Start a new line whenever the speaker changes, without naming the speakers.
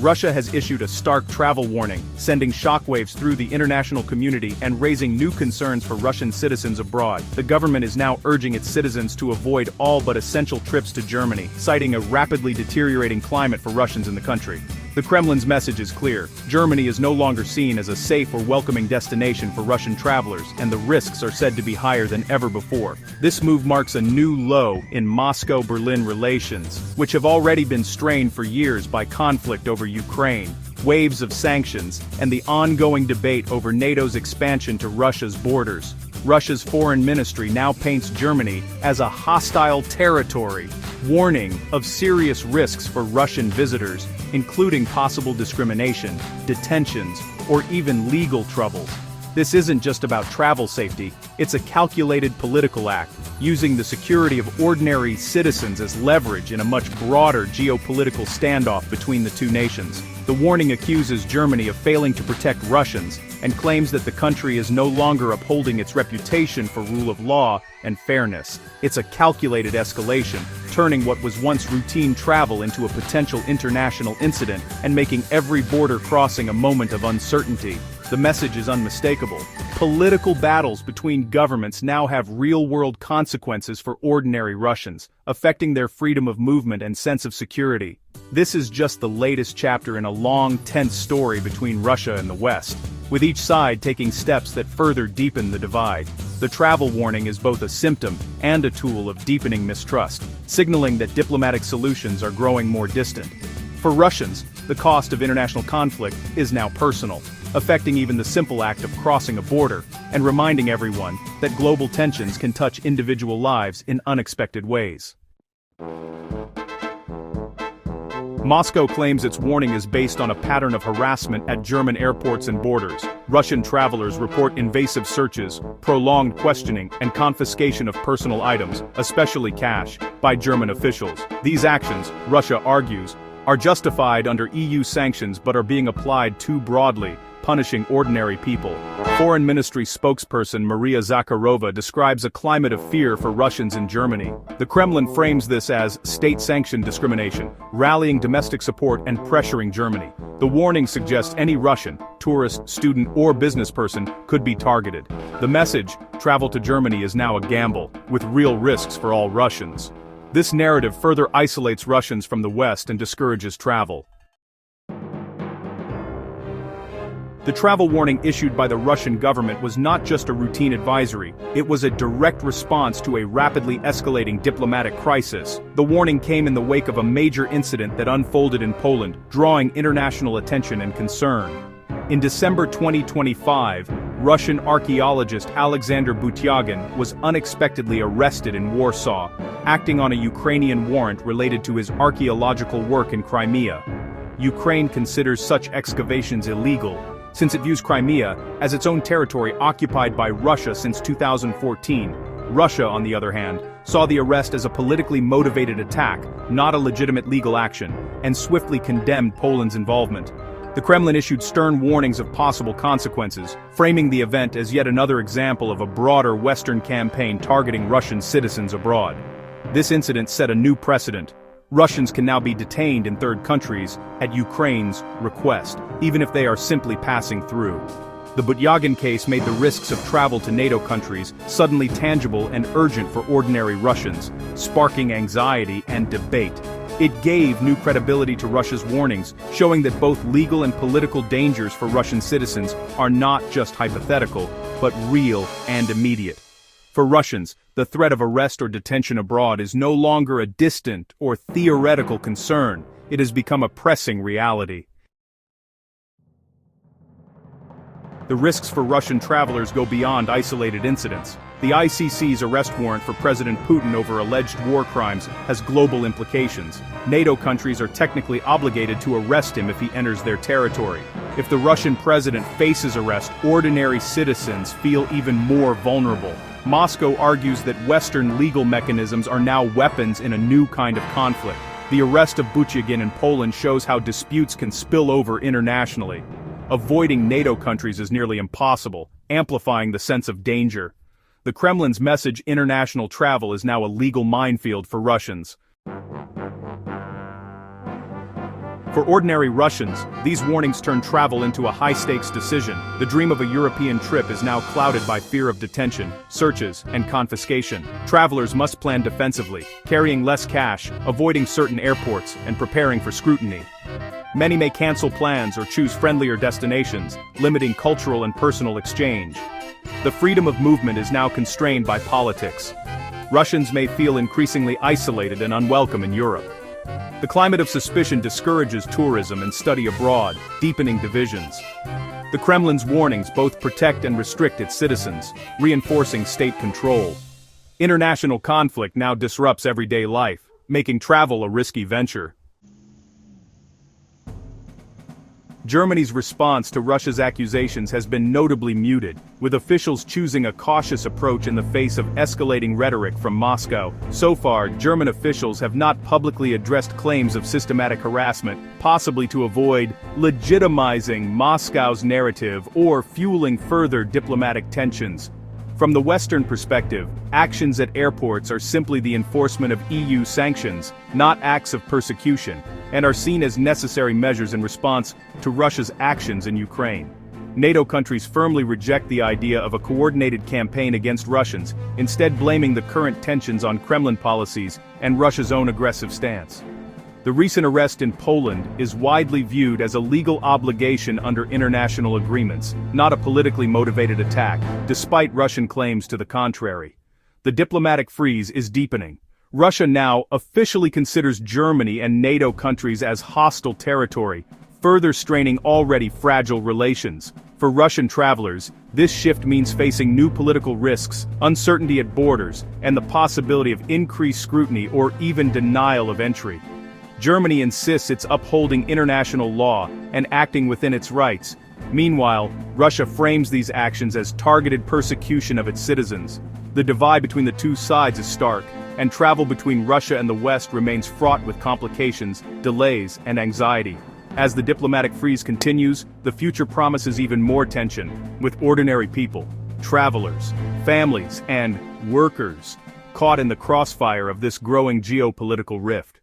Russia has issued a stark travel warning, sending shockwaves through the international community and raising new concerns for Russian citizens abroad. The government is now urging its citizens to avoid all but essential trips to Germany, citing a rapidly deteriorating climate for Russians in the country. The Kremlin's message is clear. Germany is no longer seen as a safe or welcoming destination for Russian travelers, and the risks are said to be higher than ever before. This move marks a new low in Moscow-Berlin relations, which have already been strained for years by conflict over Ukraine, waves of sanctions, and the ongoing debate over NATO's expansion to Russia's borders. Russia's foreign ministry now paints Germany as a hostile territory, warning of serious risks for Russian visitors, including possible discrimination, detentions, or even legal troubles. This isn't just about travel safety, it's a calculated political act, using the security of ordinary citizens as leverage in a much broader geopolitical standoff between the two nations. The warning accuses Germany of failing to protect Russians, and claims that the country is no longer upholding its reputation for rule of law and fairness. It's a calculated escalation, turning what was once routine travel into a potential international incident and making every border crossing a moment of uncertainty. The message is unmistakable. Political battles between governments now have real-world consequences for ordinary Russians, affecting their freedom of movement and sense of security. This is just the latest chapter in a long, tense story between Russia and the West, with each side taking steps that further deepen the divide. The travel warning is both a symptom and a tool of deepening mistrust, signaling that diplomatic solutions are growing more distant. For Russians, the cost of international conflict is now personal, affecting even the simple act of crossing a border, and reminding everyone that global tensions can touch individual lives in unexpected ways. Moscow claims its warning is based on a pattern of harassment at German airports and borders. Russian travelers report invasive searches, prolonged questioning, and confiscation of personal items, especially cash, by German officials. These actions, Russia argues, are justified under EU sanctions but are being applied too broadly, punishing ordinary people. Foreign Ministry spokesperson Maria Zakharova describes a climate of fear for Russians in Germany. The Kremlin frames this as state-sanctioned discrimination, rallying domestic support and pressuring Germany. The warning suggests any Russian, tourist, student, or business person could be targeted. The message, travel to Germany, is now a gamble, with real risks for all Russians. This narrative further isolates Russians from the West and discourages travel. The travel warning issued by the Russian government was not just a routine advisory, it was a direct response to a rapidly escalating diplomatic crisis. The warning came in the wake of a major incident that unfolded in Poland, drawing international attention and concern. In December 2025, Russian archaeologist Alexander Butyagin was unexpectedly arrested in Warsaw, acting on a Ukrainian warrant related to his archaeological work in Crimea. Ukraine considers such excavations illegal, since it views Crimea as its own territory occupied by Russia since 2014. Russia, on the other hand, saw the arrest as a politically motivated attack, not a legitimate legal action, and swiftly condemned Poland's involvement. The Kremlin issued stern warnings of possible consequences, framing the event as yet another example of a broader Western campaign targeting Russian citizens abroad. This incident set a new precedent. Russians can now be detained in third countries at Ukraine's request, even if they are simply passing through. The Butyagin case made the risks of travel to NATO countries suddenly tangible and urgent for ordinary Russians, sparking anxiety and debate. It gave new credibility to Russia's warnings, showing that both legal and political dangers for Russian citizens are not just hypothetical, but real and immediate. For Russians, the threat of arrest or detention abroad is no longer a distant or theoretical concern. It has become a pressing reality. The risks for Russian travelers go beyond isolated incidents. The ICC's arrest warrant for President Putin over alleged war crimes has global implications. NATO countries are technically obligated to arrest him if he enters their territory. If the Russian president faces arrest, ordinary citizens feel even more vulnerable. Moscow argues that Western legal mechanisms are now weapons in a new kind of conflict. The arrest of Butyagin in Poland shows how disputes can spill over internationally. Avoiding NATO countries is nearly impossible, amplifying the sense of danger. The Kremlin's message, international travel, is now a legal minefield for Russians. For ordinary Russians, these warnings turn travel into a high-stakes decision. The dream of a European trip is now clouded by fear of detention, searches, and confiscation. Travelers must plan defensively, carrying less cash, avoiding certain airports, and preparing for scrutiny. Many may cancel plans or choose friendlier destinations, limiting cultural and personal exchange. The freedom of movement is now constrained by politics. Russians may feel increasingly isolated and unwelcome in Europe. The climate of suspicion discourages tourism and study abroad, deepening divisions. The Kremlin's warnings both protect and restrict its citizens, reinforcing state control. International conflict now disrupts everyday life, making travel a risky venture. Germany's response to Russia's accusations has been notably muted, with officials choosing a cautious approach in the face of escalating rhetoric from Moscow. So far, German officials have not publicly addressed claims of systematic harassment, possibly to avoid legitimizing Moscow's narrative or fueling further diplomatic tensions. From the Western perspective, actions at airports are simply the enforcement of EU sanctions, not acts of persecution, and are seen as necessary measures in response to Russia's actions in Ukraine. NATO countries firmly reject the idea of a coordinated campaign against Russians, instead blaming the current tensions on Kremlin policies and Russia's own aggressive stance. The recent arrest in Poland is widely viewed as a legal obligation under international agreements, not a politically motivated attack, despite Russian claims to the contrary. The diplomatic freeze is deepening. Russia now officially considers Germany and NATO countries as hostile territory, further straining already fragile relations. For Russian travelers, this shift means facing new political risks, uncertainty at borders, and the possibility of increased scrutiny or even denial of entry. Germany insists it's upholding international law and acting within its rights. Meanwhile, Russia frames these actions as targeted persecution of its citizens. The divide between the two sides is stark, and travel between Russia and the West remains fraught with complications, delays, and anxiety. As the diplomatic freeze continues, the future promises even more tension, with ordinary people, travelers, families, and workers caught in the crossfire of this growing geopolitical rift.